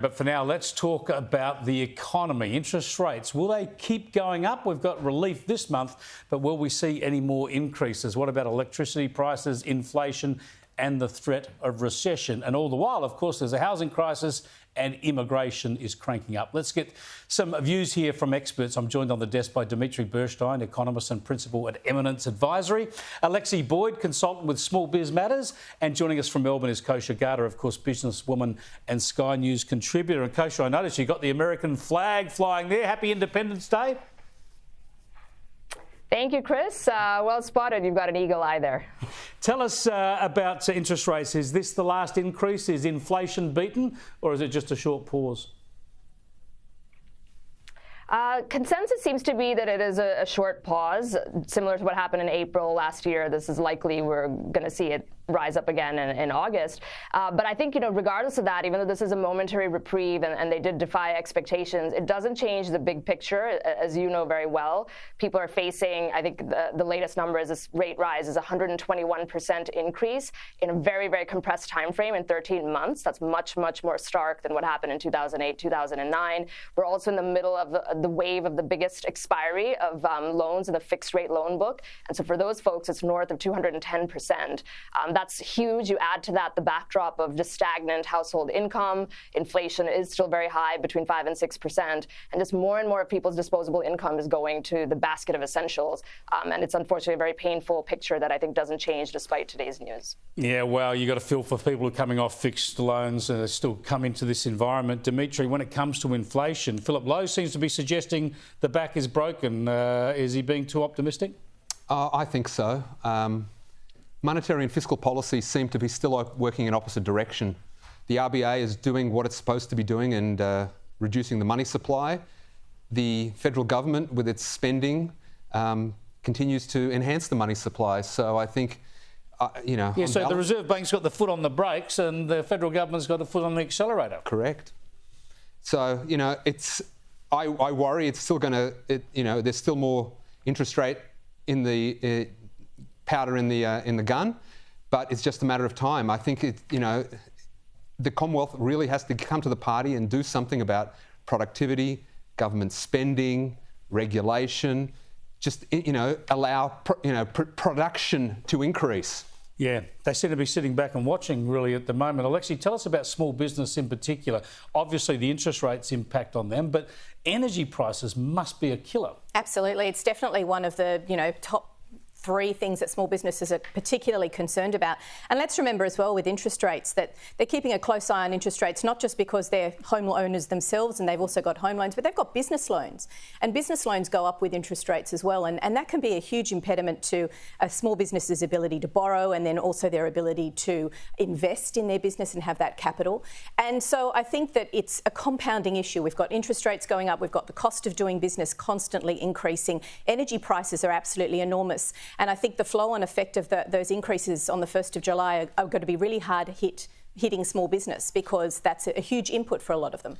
But for now, let's talk about the economy. Interest rates, will they keep going up? We've got relief this month, but will we see any more increases? What about electricity prices, inflation and the threat of recession? And all the while, of course, there's a housing crisis and immigration is cranking up. Let's get some views here from experts. I'm joined on the desk by Dimitri Berstein, economist and principal at Eminence Advisory, Alexi Boyd, consultant with Small Biz Matters, and joining us from Melbourne is Kosha Gada, of course, businesswoman and Sky News contributor. And Kosha, I noticed you got the American flag flying there. Happy Independence Day. Thank you, Chris. Well spotted. You've got an eagle eye there. Tell us about interest rates. Is this the last increase? Is inflation beaten, or is it just a short pause? Consensus seems to be that it is a short pause, similar to what happened in April last year. This is likely we're going to see it rise up again in August. But I think, regardless of that, even though this is a momentary reprieve and they did defy expectations, it doesn't change the big picture. As you know very well, people are facing, I think the latest number is this rate rise is 121% increase in a very, very compressed time frame in 13 months. That's much, much more stark than what happened in 2008, 2009. We're also in the middle of the wave of the biggest expiry of loans in the fixed rate loan book. And so for those folks, it's north of 210%. That's huge. You add to that the backdrop of just stagnant household income. Inflation is still very high, between 5 and 6%. And just more and more of people's disposable income is going to the basket of essentials. And it's unfortunately a very painful picture that I think doesn't change despite today's news. Yeah, well, you got to feel for people who are coming off fixed loans and still come into this environment. Dimitri, when it comes to inflation, Philip Lowe seems to be suggesting the back is broken. Is he being too optimistic? I think so. Monetary and fiscal policies seem to be still working in opposite direction. The RBA is doing what it's supposed to be doing and reducing the money supply. The federal government, with its spending, continues to enhance the money supply. So I think, Yeah, so the Reserve Bank's got the foot on the brakes and the federal government's got the foot on the accelerator. Correct. So, I worry it's still going to, there's still more interest rate in the powder in the gun, but it's just a matter of time. I think the Commonwealth really has to come to the party and do something about productivity, government spending, regulation, just allow production to increase. Yeah, they seem to be sitting back and watching really at the moment. Alexi, tell us about small business in particular. Obviously, the interest rates impact on them, but energy prices must be a killer. Absolutely. It's definitely one of the, top 3 things that small businesses are particularly concerned about. And let's remember as well with interest rates that they're keeping a close eye on interest rates, not just because they're home owners themselves and they've also got home loans, but they've got business loans. And business loans go up with interest rates as well. And that can be a huge impediment to a small business's ability to borrow and then also their ability to invest in their business and have that capital. And so I think that it's a compounding issue. We've got interest rates going up. We've got the cost of doing business constantly increasing. Energy prices are absolutely enormous. And I think the flow-on effect of those increases on the 1st of July are going to be really hard hitting small business because that's a huge input for a lot of them.